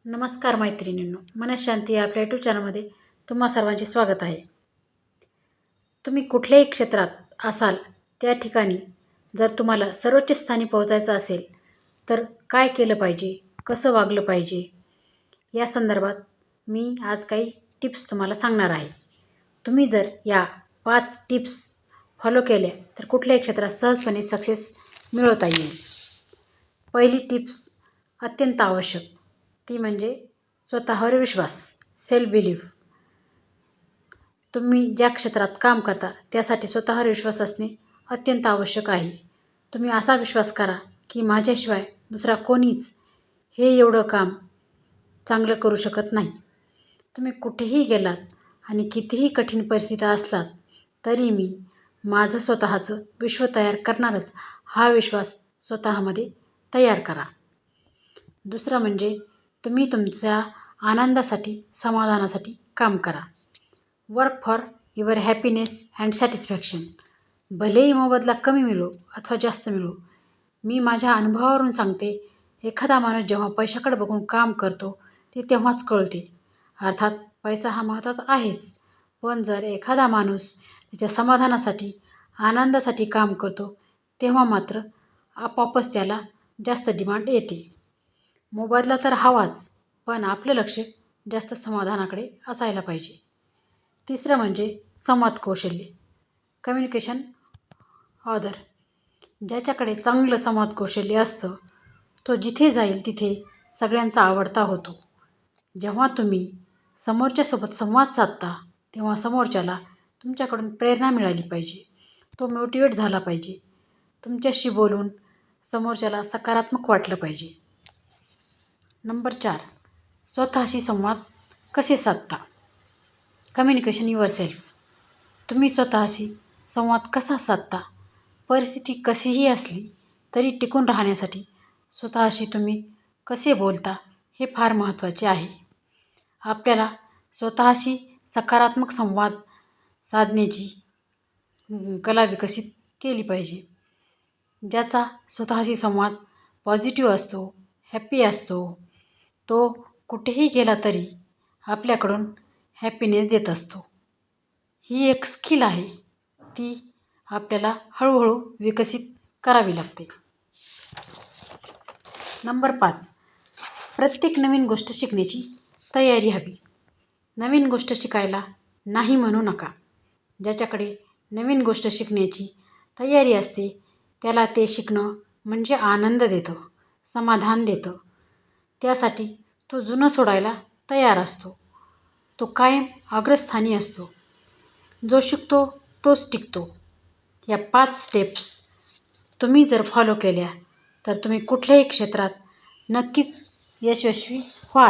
नमस्कार मैत्रिणींनो, मनःशांती या आपल्या यूट्यूब चॅनलमध्ये तुम्हा सर्वांचे स्वागत आहे. तुम्ही कुठल्याही क्षेत्रात असाल त्या ठिकाणी जर तुम्हाला सर्वोच्च स्थानी पोहोचायचं असेल तर काय केलं पाहिजे, कसं वागलं पाहिजे या संदर्भात मी आज काही टिप्स तुम्हाला सांगणार आहे. तुम्ही जर या 5 टिप्स फॉलो केल्या तर कुठल्याही क्षेत्रात सहजपणे सक्सेस मिळवता येईल. पहिली टिप्स अत्यंत आवश्यक ती म्हणजे स्वतःवर विश्वास, सेल्फ बिलीफ. तुम्ही ज्या क्षेत्रात काम करता त्यासाठी स्वतःवर विश्वास असणे अत्यंत आवश्यक आहे. तुम्ही असा विश्वास करा की माझ्याशिवाय दुसरा कोणीच हे एवढं काम चांगलं करू शकत नाही. तुम्ही कुठेही गेलात आणि कितीही कठीण परिस्थिती असलात तरी मी माझं स्वतःचं विश्व तयार करणारच हा विश्वास स्वतःमध्ये तयार करा. दुसरं म्हणजे तुम्ही तुमच्या आनंदासाठी, समाधानासाठी काम करा. Work for your happiness and satisfaction. भलेही मोबदला कमी मिळो अथवा जास्त मिळो, मी माझ्या अनुभवावरून सांगते, एखादा माणूस जेव्हा पैशाकडे बघून काम करतो ते तेव्हाच कळते. अर्थात पैसा हा महत्त्वाचा आहेच, पण जर एखादा माणूस त्याच्या समाधानासाठी, आनंदासाठी काम करतो तेव्हा मात्र आपोआपच त्याला जास्त डिमांड येते. मोबदला तर हवाच, पण आपलं लक्ष जास्त समाधानाकडे असायला पाहिजे. तिसरं म्हणजे संवाद कौशल्य, कम्युनिकेशन ऑदर. ज्याच्याकडे चांगलं संवाद कौशल्य असतं तो जिथे जाईल तिथे सगळ्यांचा आवडता होतो. जेव्हा तुम्ही समोरच्यासोबत संवाद साधता तेव्हा समोरच्याला तुमच्याकडून प्रेरणा मिळाली पाहिजे, तो मोटिवेट झाला पाहिजे. तुमच्याशी बोलून समोरच्याला सकारात्मक वाटलं पाहिजे. नंबर 4, स्वतःशी संवाद कसे साधता. Communication yourself. तुम्ही स्वतःशी संवाद कसा साधता. परिस्थिती कशीही असली तरी टिकून राहण्यासाठी स्वतःशी तुम्ही कसे बोलता हे फार महत्त्वाचे आहे. आपल्याला स्वतःशी सकारात्मक संवाद साधण्याची कला विकसित केली पाहिजे. ज्याचा स्वतःशी संवाद पॉझिटिव्ह असतो, हॅपी असतो, तो कुठेही गेला तरी आपल्याकडून हॅपीनेस देत असतो. ही एक स्किल आहे, ती आपल्याला हळूहळू विकसित करावी लागते. नंबर 5, प्रत्येक नवीन गोष्ट शिकण्याची तयारी हवी. नवीन गोष्ट शिकायला नाही म्हणू नका. ज्याच्याकडे नवीन गोष्ट शिकण्याची तयारी असते त्याला ते शिकणं म्हणजे आनंद देतं, समाधान देतं. त्यासाठी तो जुनं सोडायला तयार असतो. तो कायम अग्रस्थानी असतो. जो शिकतो तोच टिकतो. या 5 स्टेप्स तुम्ही जर फॉलो केल्या तर तुम्ही कुठल्याही क्षेत्रात नक्कीच यशस्वी व्हाल.